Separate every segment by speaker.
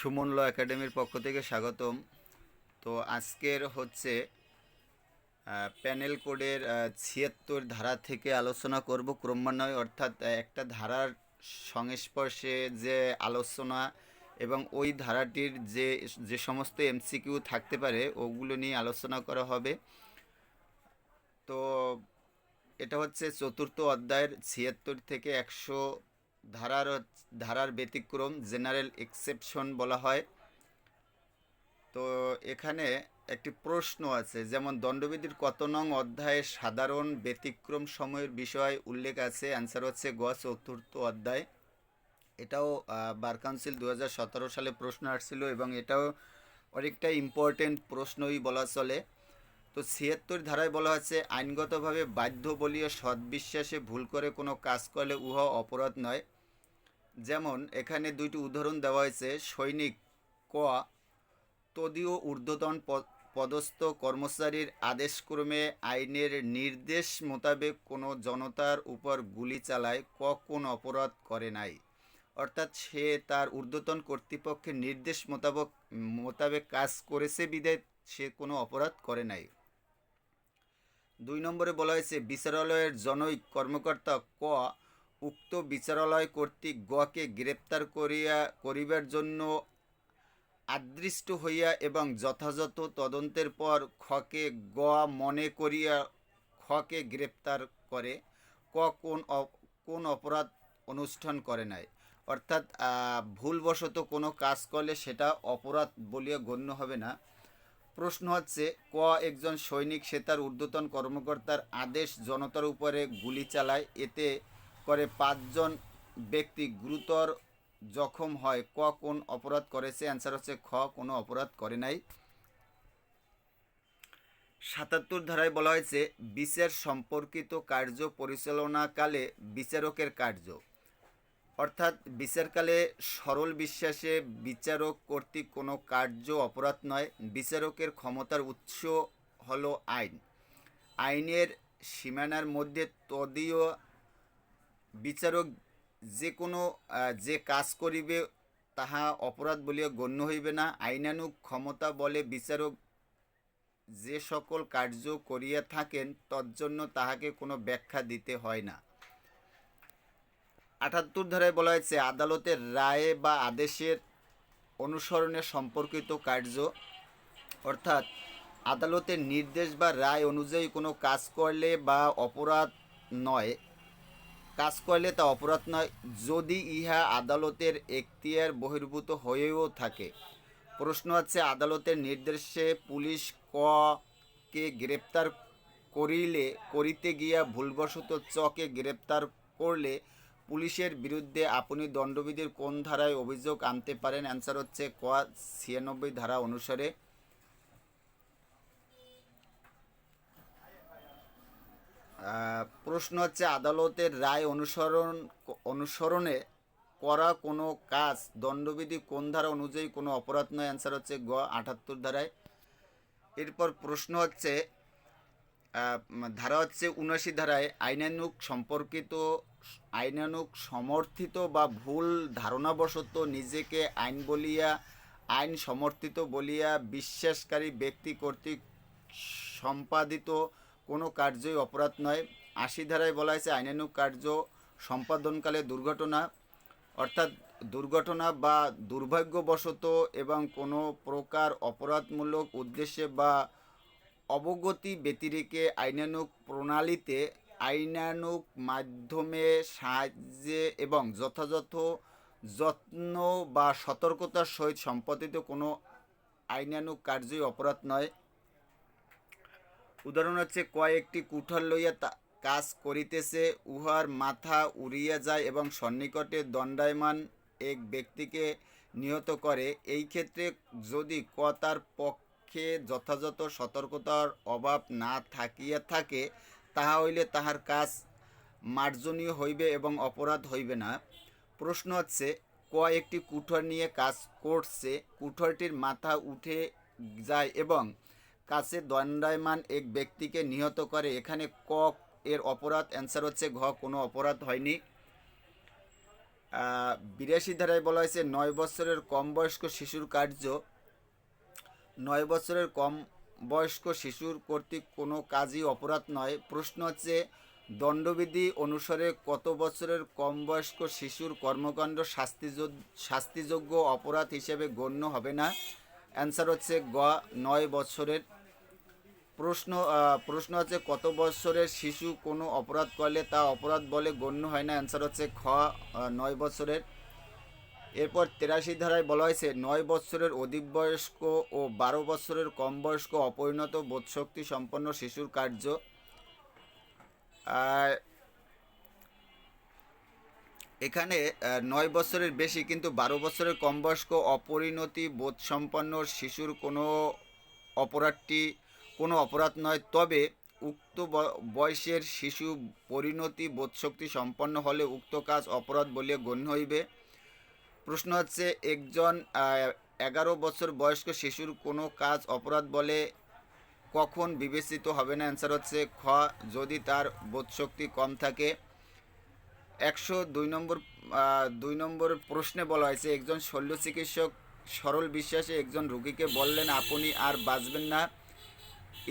Speaker 1: সুমন ল একাডেমির পক্ষ থেকে স্বাগতম। তো আজকের হচ্ছে প্যানেল কোডের ৭৬ ধারা থেকে আলোচনা করব ক্রমান্বয়ে, অর্থাৎ একটা ধারার সংস্পর্শে যে আলোচনা এবং ওই ধারাটির যে যে সমস্ত এমসিকিউ থাকতে পারে ওগুলো নিয়ে আলোচনা করা হবে। তো এটা হচ্ছে চতুর্থ অধ্যায়ের ৭৬ থেকে ১০০ ধারার ব্যতিক্রম, জেনারেল এক্সেপশন বলা হয়। তো এখানে একটি প্রশ্ন আছে, যেমন দণ্ডবিধির কত নং অধ্যায়ে সাধারণ ব্যতিক্রম সময়ের বিষয় উল্লেখ আছে? অ্যান্সার হচ্ছে গ, চতুর্থ অধ্যায়। এটাও বার কাউন্সিল 2017 সালে প্রশ্ন আসছিল এবং এটাও অনেকটা ইম্পর্টেন্ট প্রশ্নই বলা চলে। তো ৭৬ ধারায় বলা হচ্ছে, আইনগতভাবে বাধ্য বলিয়া সৎবিশ্বাসে ভুল করে কোনো কাজ করলে উহা অপরাধ নয়। যেমন এখানে দুইটি উদাহরণ দেওয়া হয়েছে। সৈনিক ক তদীয় ঊর্ধ্বতন পদস্থ কর্মচারীর আদেশক্রমে আইনের নির্দেশ মোতাবেক কোনো জনতার উপর গুলি চালায়, ক কোন অপরাধ করে নাই। অর্থাৎ সে তার ঊর্ধ্বতন কর্তৃপক্ষের নির্দেশ মোতাবেক কাজ করেছে বিধায় সে কোনো অপরাধ করে নাই। ২ নম্বরে বলা হয়েছে, বিচারালয়ের জনৈক কর্মকর্তা ক উক্ত বিচারালয় কর্তৃক গকে গ্রেপ্তার করিবার জন্য আদৃষ্ট হইয়া এবং যথাযথ তদন্তের পর খকে গ মনে করিয়া খকে গ্রেপ্তার করে, ক কোন অপরাধ অনুষ্ঠান করে নাই। অর্থাৎ ভুলবশত কোনো কাজ করলে সেটা অপরাধ বলিয়া গণ্য হবে না। প্রশ্ন হচ্ছে, ক একজন সৈনিক সে তার ঊর্ধ্বতন কর্মকর্তার আদেশ জনতার উপরে গুলি চালায়, এতে করে ৫ জন ব্যক্তি গুরুতর জখম হয়, ক কোন অপরাধ করেছে? অ্যান্সার হচ্ছে খ কোনো অপরাধ করে নাই। ৭৭ ধারায় বলা হয়েছে, বিচার সম্পর্কিত কার্য পরিচালনাকালে বিচারকের কার্য, অর্থাৎ বিচারকালে সরল বিশ্বাসে বিচারক কর্তৃক কোনো কার্য অপরাধ নয়। বিচারকের ক্ষমতার উৎস হলো আইন। আইনের সীমানার মধ্যে তদীয় বিচারক যে কোনো যে কাজ করিবে তাহা অপরাধ বলিয়া গণ্য হইবে না। আইনানুগ ক্ষমতা বলে বিচারক যে সকল কার্য করিয়া থাকেন তজ্জন্য তাহাকে কোনো ব্যাখ্যা দিতে হয় না। ৭৮ ধারায় বলা হয়েছে, আদালতের রায় বা আদেশের অনুসরণে সম্পর্কিত কার্য, অর্থাৎ আদালতের নির্দেশ বা রায় অনুযায়ী কোনো কাজ করলে বা অপরাধ নয়, কাজ করলে তা অপরাধ নয় যদি ইহা আদালতের এখতিয়ার বহির্ভূত হয়েও থাকে। প্রশ্ন হচ্ছে, আদালতের নির্দেশে পুলিশ ক কে গ্রেপ্তার করিতে গিয়া ভুলবশত চকে গ্রেপ্তার করলে পুলিশের বিরুদ্ধে আপনি দণ্ডবিধির কোন ধারায় অভিযোগ আনতে পারেন? অ্যান্সার হচ্ছে ক ৯৬ ধারা অনুসারে। প্রশ্ন হচ্ছে, আদালতের রায় অনুসরণে করা কোনো কাজ দণ্ডবিধি কোন ধারা অনুযায়ী কোনো অপরাধ নয়? অ্যান্সার হচ্ছে গ ৭৮ ধারায়। এরপর প্রশ্ন হচ্ছে, ধারা হচ্ছে ৭৯ ধারায় আইনানুগ সমর্থিত বা ভুল ধারণাবশত নিজেকে আইন সমর্থিত বলিয়া বিশ্বাসকারী ব্যক্তি কর্তৃক সম্পাদিত কোনো কার্যই অপরাধ নয়। ৮০ ধারায় বলা হয়েছে, আইনানুগ কার্য সম্পাদনকালে দুর্ঘটনা, অর্থাৎ দুর্ঘটনা বা দুর্ভাগ্যবশত এবং কোনো প্রকার অপরাধমূলক উদ্দেশ্যে বা অবগতি ব্যতিরেকে আইনানুগ প্রণালীতে আইনানুগ মাধ্যমে সাহায্যে এবং যথাযথ যত্ন বা সতর্কতার সহিত সম্পাদিত কোনো আইনানুগ কার্যই অপরাধ নয়। উদাহরণ হচ্ছে, কয়েকটি কুঠার লইয়া কাজ করিতেছে, উহার মাথা উড়িয়া যায় এবং সন্নিকটে দণ্ডায়মান এক ব্যক্তিকে নিহত করে। এই ক্ষেত্রে যদি ক তার পক্ষে যথাযথ সতর্কতার অভাব না থাকিয়া থাকে, তাহা হইলে তাহার কাজ মার্জনীয় হইবে এবং অপরাধ হইবে না। প্রশ্ন হচ্ছে, ক একটি কুঠার নিয়ে কাজ করছে, কুঠারটির মাথা উঠে যায় এবং কাছে দণ্ডায়মান এক ব্যক্তিকে নিহত করে, এখানে ক এর অপরাধ? অ্যান্সার হচ্ছে ঘ কোনো অপরাধ হয়নি। 82 ধারায় বলা হয়েছে 9 বছরের কম বয়স্ক শিশুর কার্য। 9 বছরের কম বয়স্ক শিশুর কর্তৃক কোনো কাজই অপরাধ নয়। প্রশ্ন হচ্ছে দণ্ডবিধি অনুসারে কত বছরের কম বয়স্ক শিশুর কর্মকাণ্ড শাস্তিযোগ্য অপরাধ হিসেবে গণ্য হবে না? অ্যান্সার হচ্ছে গ 9 বছরের। প্রশ্ন হচ্ছে কত বছরের শিশু কোনো অপরাধ করলে তা অপরাধ বলে গণ্য হয় না? অ্যান্সার হচ্ছে খ 9 বছরের। এরপর 83 ধারায় বলা হয়েছে 9 বছরের অধিক বয়স্ক ও 12 বছরের কম বয়স্ক অপরিণত বোধশক্তি সম্পন্ন শিশুর কার্য। এখানে 9 বছরের বেশি কিন্তু 12 বছরের কম বয়স্ক অপরিণতি বোধসম্পন্ন শিশুর কোনো অপরাধ নয়। তবে উক্ত বয়সের শিশু পরিণতি বোধশক্তি সম্পন্ন হলে উক্ত কাজ অপরাধ বলে গণ্য হইবে। প্রশ্ন হচ্ছে একজন 11 বছর বয়স্ক শিশুর কোনো কাজ অপরাধ বলে কখন বিবেচিত হবে না? অ্যান্সার হচ্ছে খ যদি তার বোধশক্তি কম থাকে। 2 নম্বর প্রশ্নে বলা হয়েছে একজন শল্য চিকিৎসক সরল বিশ্বাসে একজন রোগীকে বললেন আপনি আর বাঁচবেন না।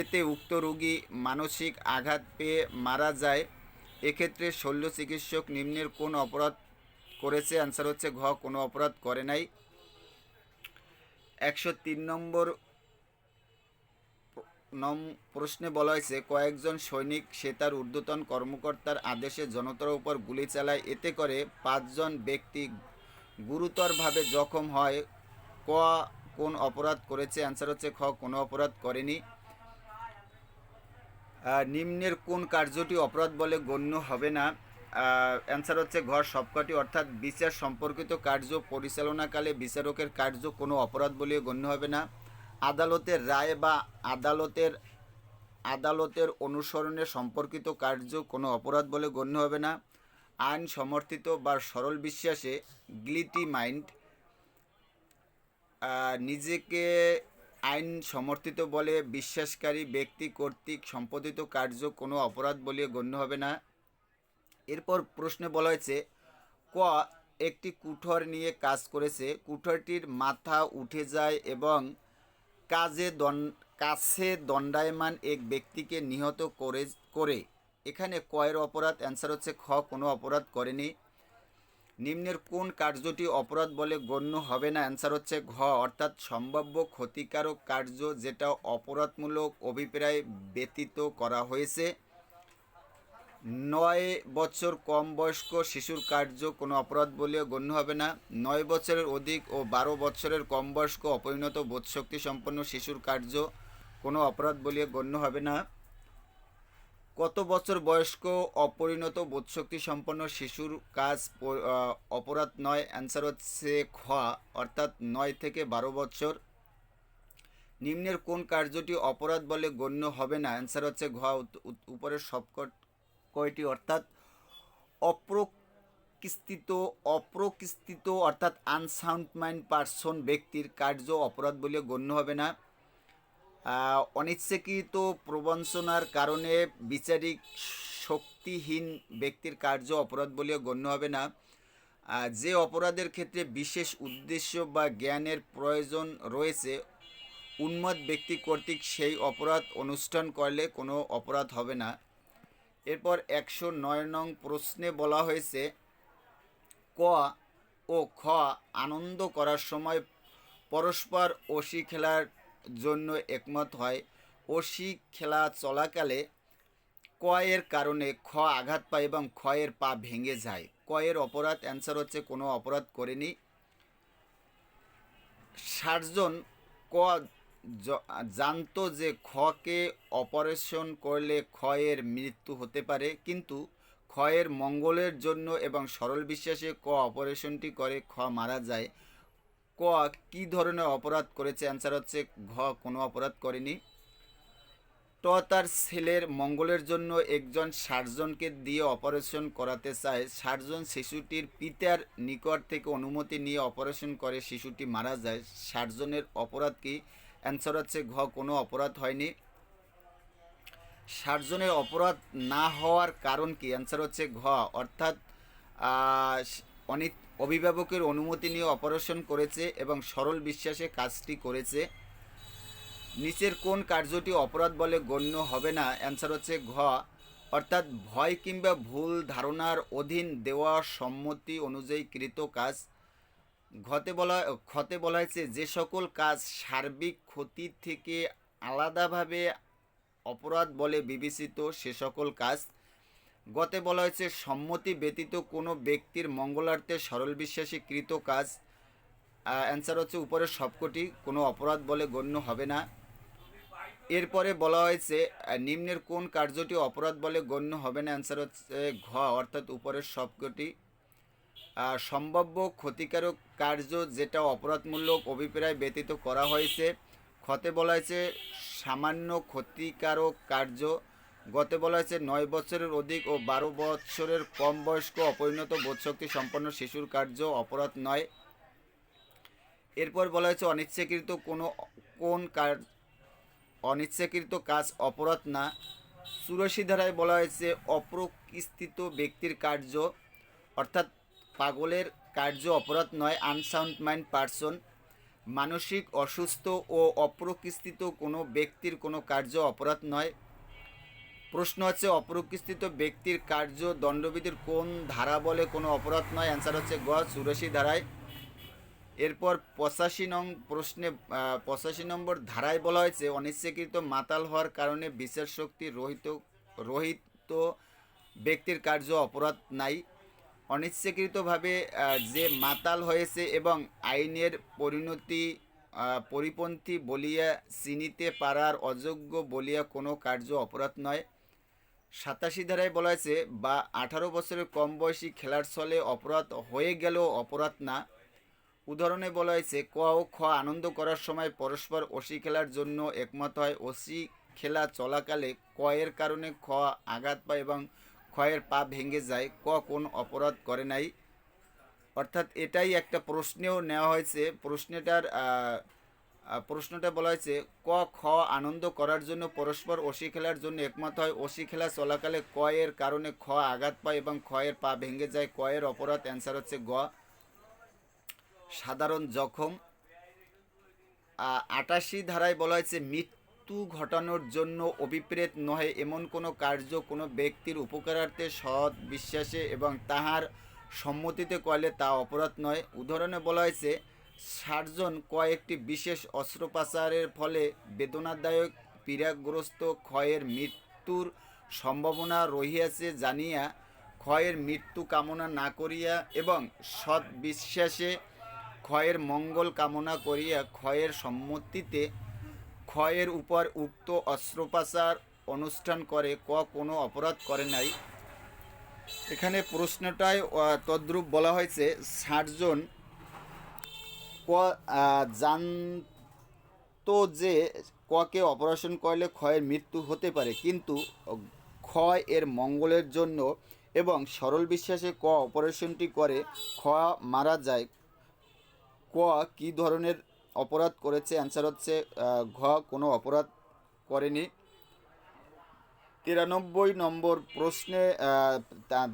Speaker 1: এতে উক্ত রোগী মানসিক আঘাত পেয়ে মারা যায়। এক্ষেত্রে শল্য চিকিৎসক নিম্নের কোন অপরাধ করেছে? অ্যান্সার হচ্ছে ঘ কোনো অপরাধ করে নাই। 103 নম্বর প্রশ্নে বলা হয়েছে কয়েকজন সৈনিক সে তার ঊর্ধ্বতন কর্মকর্তার আদেশে জনতার উপর গুলি চালায়, এতে করে 5 জন ব্যক্তি গুরুতরভাবে জখম হয়। ক কোন অপরাধ করেছে? অ্যান্সার হচ্ছে খ কোনো অপরাধ করেনি। নিম্নের কোন কার্যটি অপরাধ বলে গণ্য হবে না? অ্যান্সার হচ্ছে ঘ সবকটি, অর্থাৎ বিচার সম্পর্কিত কার্য পরিচালনাকালে বিচারকের কার্য কোনো অপরাধ বলে গণ্য হবে না। আদালতের রায় বা আদালতের অনুসরণে সম্পর্কিত কার্য কোনো অপরাধ বলে গণ্য হবে না। আইন সমর্থিত বা সরল বিশ্বাসে গিলটি মাইন্ড নিজেকে আইন সমর্থিত বলে বিশ্বাসকারী ব্যক্তি কর্তৃক সম্পাদিত কার্য কোনো অপরাধ বলে গণ্য হবে না। এরপর প্রশ্নে বলা হয়েছে ক একটি কুঠর নিয়ে কাজ করেছে, কুঠরটির মাথা উঠে যায় এবং কাছে দণ্ডায়মান এক ব্যক্তিকে নিহত করে এখানে কয়ের অপরাধ? অ্যান্সার হচ্ছে খ কোনো অপরাধ করেনি। নিম্নের কোন কার্যটি অপরাধ বলে গণ্য হবে না? অ্যান্সার হচ্ছে ঘ অর্থাৎ সম্ভাব্য ক্ষতিকারক কার্য যেটা অপরাধমূলক অভিপ্রায় ব্যতীত করা হয়েছে। 9 বছর কম বয়স্ক শিশুর কার্য কোনো অপরাধ বলে গণ্য হবে না। 9 বছরের অধিক ও 12 বছরের কম বয়স্ক অপরিণত বোধশক্তি সম্পন্ন শিশুর কার্য কোনো অপরাধ বলে গণ্য হবে না। কত বছর বয়স্ক অপরিণত বোধশক্তি সম্পন্ন শিশুর কাজ অপরাধ নয়? অ্যান্সার হচ্ছে খ অর্থাৎ 9 থেকে 12 বছর। নিম্নের কোন কার্যটি অপরাধ বলে গণ্য হবে না? অ্যান্সার হচ্ছে ঘ উপরের কয়টি, অর্থাৎ অপ্রকৃতিত অর্থাৎ আনসাউন্ড মাইন্ড পার্সন ব্যক্তির কার্য অপরাধ বলে গণ্য হবে না। অনিচ্ছাকৃত প্রবঞ্চনার কারণে বিচারিক শক্তিহীন ব্যক্তির কার্য অপরাধ বলে গণ্য হবে না। যে অপরাধের ক্ষেত্রে বিশেষ উদ্দেশ্য বা জ্ঞানের প্রয়োজন রয়েছে উন্মত্ত ব্যক্তি কর্তৃক সেই অপরাধ অনুষ্ঠান করলে কোনো অপরাধ হবে না। এরপর 109 নং প্রশ্নে বলা হয়েছে ক ও খ আনন্দ করার সময় পরস্পর অসি খেলার জন্য একমত হয়। অসি খেলা চলাকালে ক এর কারণে খ আঘাত পায় এবং খ এর পা ভেঙে যায়। ক এর অপরাধ? অ্যান্সার হচ্ছে কোনো অপরাধ করেনি। সার্জন ক জানতো যে খকে অপারেশন করলে খ এর মৃত্যু হতে পারে, কিন্তু খ এর মঙ্গলের জন্য এবং সরল বিশ্বাসে ক অপারেশনটি করে খ মারা যায়। ক কী ধরনের অপরাধ করেছে? অ্যান্সার হচ্ছে ঘ কোনো অপরাধ করেনি। ট তার ছেলের মঙ্গলের জন্য একজন সার্জনকে দিয়ে অপারেশন করাতে চায়। সার্জন শিশুটির পিতার নিকট থেকে অনুমতি নিয়ে অপারেশন করে শিশুটি মারা যায়। সার্জনের অপরাধ কি? অ্যান্সার হচ্ছে ঘ কোনো অপরাধ হয়নি। সার্জনের অপরাধ না হওয়ার কারণ কি? অ্যান্সার হচ্ছে ঘ অর্থাৎ অভিভাবকের অনুমতি নিয়ে অপারেশন করেছে এবং সরল বিশ্বাসে কাজটি করেছে। নিচের কোন কার্যটি অপরাধ বলে গণ্য হবে না? অ্যান্সার হচ্ছে ঘ, অর্থাৎ ভয় কিংবা ভুল ধারণার অধীন দেওয়া সম্মতি অনুযায়ী কৃত কাজ। খতে বলা হয়েছে যে সকল কাজ সার্বিক ক্ষতি থেকে আলাদাভাবে অপরাধ বলে বিবেচিত সে সকল কাজ। গতে বলা হয়েছে সম্মতি ব্যতীত কোনো ব্যক্তির মঙ্গলার্থে সরল বিশ্বাসী কৃত কাজ। অ্যান্সার হচ্ছে উপরের সবকটি কোনো অপরাধ বলে গণ্য হবে না। এরপরে বলা হয়েছে নিম্নের কোন কার্যটি অপরাধ বলে গণ্য হবে না? অ্যান্সার হচ্ছে ঘ, অর্থাৎ উপরের সবকটি। সম্ভাব্য ক্ষতিকারক কার্য যেটা অপরাধমূলক অভিপ্রায় ব্যতীত করা হয়েছে। খতে বলা হয়েছে সামান্য ক্ষতিকারক কার্য। গতে বলা হয়েছে 9 বছরের অধিক ও 12 বছরের কম বয়স্ক অপরিণত বোধশক্তি সম্পন্ন শিশুর কার্য অপরাধ নয়। এরপর বলা হয়েছে অনিচ্ছাকৃত কাজ অপরাধ না। 84 ধারায় বলা হয়েছে অপ্রকৃতিত ব্যক্তির কার্য, অর্থাৎ পাগলের কার্য অপরাধ নয়, আনসাউন্ড মাইন্ড পারসন। মানসিক অসুস্থ ও অপ্রকৃতিত কোনো ব্যক্তির কোনো কার্য অপরাধ নয়। প্রশ্ন হচ্ছে অপ্রকৃতিত ব্যক্তির কার্য দণ্ডবিধির কোন ধারা বলে কোনো অপরাধ নয়? অ্যান্সার হচ্ছে গ, 84 ধারায়। এরপর 85 নম্বর ধারায় বলা হয়েছে অনিচ্ছাকৃত মাতাল হওয়ার কারণে বিচার শক্তি রহিত ব্যক্তির কার্য অপরাধ নাই। অনিচ্ছাকৃতভাবে যে মাতাল হয়েছে এবং আইনের পরিপন্থী বলিয়া চিনিতে পারার অযোগ্য বলিয়া কোনো কার্য অপরাধ নয়। 87 ধারায় বলা হয়েছে বা 18 বছরের কম বয়সী খেলার ছলে অপরাধ হয়ে গেলেও অপরাধ না। উদাহরণে বলা হয়েছে ক ও খ আনন্দ করার সময় পরস্পর অসি খেলার জন্য একমত হয়। অসি খেলা চলাকালে ক এর কারণে খ আঘাত পায় এবং খ এর পা ভেঙে যায়, ক কোন অপরাধ করে নাই। অর্থাৎ এটাই একটা প্রশ্নেও নেওয়া হয়েছে। প্রশ্নটা বলা হয়েছে ক খ আনন্দ করার জন্য পরস্পর অসি খেলার জন্য একমত হয়। অসি খেলা চলাকালে ক এর কারণে খ আঘাত পায় এবং খ এর পা ভেঙে যায়, ক এর অপরাধ। অ্যান্সার হচ্ছে গ, সাধারণ জখম। 88 ধারায় বলা হয়েছে মৃত্যু ঘটানোর জন্য অভিপ্রেত নহে এমন কোনো কার্য কোনো ব্যক্তির উপকারার্থে সৎ বিশ্বাসে এবং তাহার সম্মতিতে করলে তা অপরাধ নয়। উদাহরণে বলা হয়েছে সার্জন একটি বিশেষ অস্ত্রোপচারের ফলে বেদনাদায়ক পীড়াগ্রস্ত ক্ষয়ের মৃত্যুর সম্ভাবনা রহিয়াছে জানিয়া ক্ষয়ের মৃত্যু কামনা না করিয়া এবং সৎ বিশ্বাসে ক্ষয়ের মঙ্গল কামনা করিয়া ক্ষয়ের সম্মতিতে ক্ষয়ের উপর উক্ত অস্ত্রোপচার অনুষ্ঠান করে ক কোনো অপরাধ করে নাই। এখানে প্রশ্নটায় তদ্রূপ বলা হয়েছে সার্জন ক জানতো যে ককে অপারেশন করলে ক্ষয়ের মৃত্যু হতে পারে, কিন্তু ক্ষয় এর মঙ্গলের জন্য এবং সরল বিশ্বাসে ক অপারেশনটি করে খ মারা যায়। ক কী ধরনের অপরাধ করেছে? অ্যান্সার হচ্ছে ঘ, কোনো অপরাধ করেনি। 93 নম্বর প্রশ্নে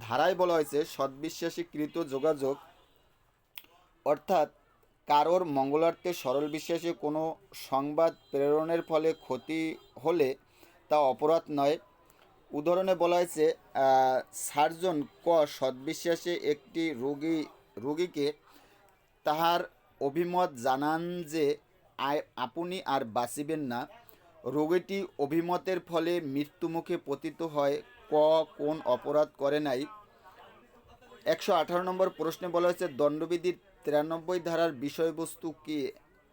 Speaker 1: ধারায় বলা হয়েছে সদ্বিশ্বাসী কৃত যোগাযোগ, অর্থাৎ কারোর মঙ্গলার্থে সরল বিশ্বাসে কোনো সংবাদ প্রেরণের ফলে ক্ষতি হলে তা অপরাধ নয়। উদাহরণে বলা হয়েছে সার্জন ক সদ্বিশ্বাসে একটি রোগীকে তাহার অভিমত জানান যে আপনি আর বাঁচিবেন না। রোগীটি অভিমতের ফলে মৃত্যুমুখে পতিত হয়, ক কোন অপরাধ করে নাই। 118 নম্বর প্রশ্নে বলা হয়েছে দণ্ডবিধির 93 ধারার বিষয়বস্তু কি?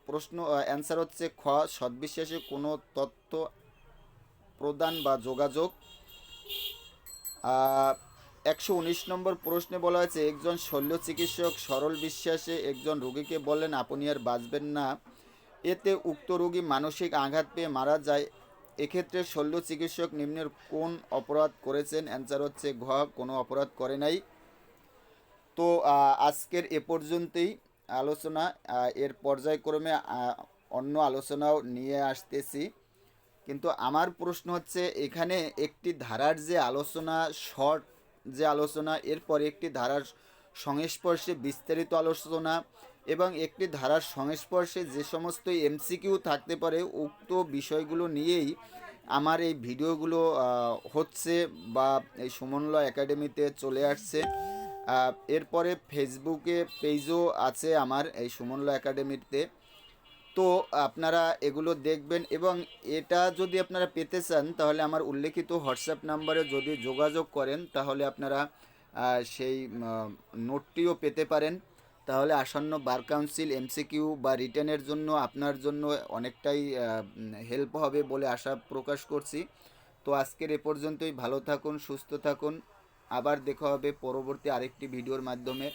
Speaker 1: প্রশ্ন অ্যান্সার হচ্ছে খ সদ্বিশ্বাসে কোনো তথ্য প্রদান বা যোগাযোগ। 119 নম্বর প্রশ্নে বলা হয়েছে একজন শল্য চিকিৎসক সরল বিশ্বাসে একজন রোগীকে বললেন আপনি আর বাঁচবেন না, এতে উক্ত রোগী মানসিক আঘাত পেয়ে মারা যায়। এক্ষেত্রে শল্য চিকিৎসক নিম্নের কোন অপরাধ করেছেন? অ্যান্সার হচ্ছে ঘ, কোনো অপরাধ করে নাই। তো আজকের এ পর্যন্তই আলোচনা। এর পর্যায়ক্রমে অন্য আলোচনাও নিয়ে আসতেছি, কিন্তু আমার প্রশ্ন হচ্ছে এখানে একটি ধারার যে আলোচনা শর্ট যে আলোচনা, এরপরে একটি ধারার সংস্পর্শে বিস্তারিত আলোচনা এবং একটি ধারার সংস্পর্শে যে সমস্ত এমসিকিউ থাকতে পারে উক্ত বিষয়গুলো নিয়েই আমার এই ভিডিওগুলো হচ্ছে বা এই সুমনল একাডেমিতে চলে আসছে। এরপরে ফেসবুকে পেজও আছে আমার এই সুমনল একাডেমিতে। তো আপনারা এগুলো দেখবেন এবং এটা যদি আপনারা পেতে চান তাহলে আমার উল্লেখিত হোয়াটসঅ্যাপ নাম্বারে যদি যোগাযোগ করেন তাহলে আপনারা সেই নোটটিও পেতে পারেন। তাহলে আসন্ন বার কাউন্সিল এমসিকিউ বা রিটেনের জন্য আপনার জন্য অনেকটাই হেল্প হবে বলে আশা প্রকাশ করছি। তো আজকের এ পর্যন্তই। ভালো থাকুন, সুস্থ থাকুন। আবার দেখা হবে পরবর্তী আরেকটি ভিডিওর মাধ্যমে।